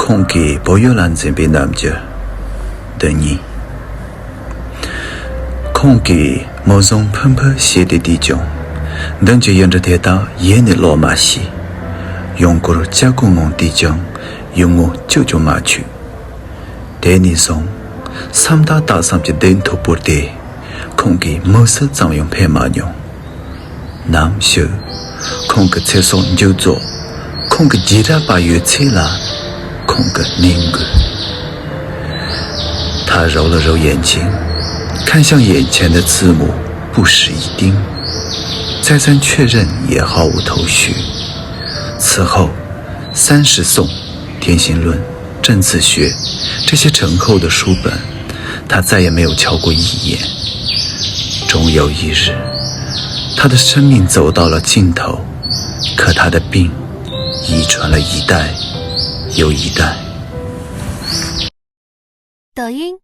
空给不有人这边남자的你，空给某种喷喷写的地中，等就沿着铁道沿的罗马西，用过了加工用地中，用我舅舅马去。대니송 삼다 다삼지 덴토 볼때空给某色长用配马用，南修空个厕所就做，空个吉他把乐吹了，空个凝固。他揉了揉眼睛，看向眼前的字母，不识一丁，再三确认也毫无头绪。此后，30颂、天行论、政治学这些沉厚的书本，他再也没有瞧过一眼。终有一日，他的生命走到了尽头，可他的病遗传了一代又一代。抖音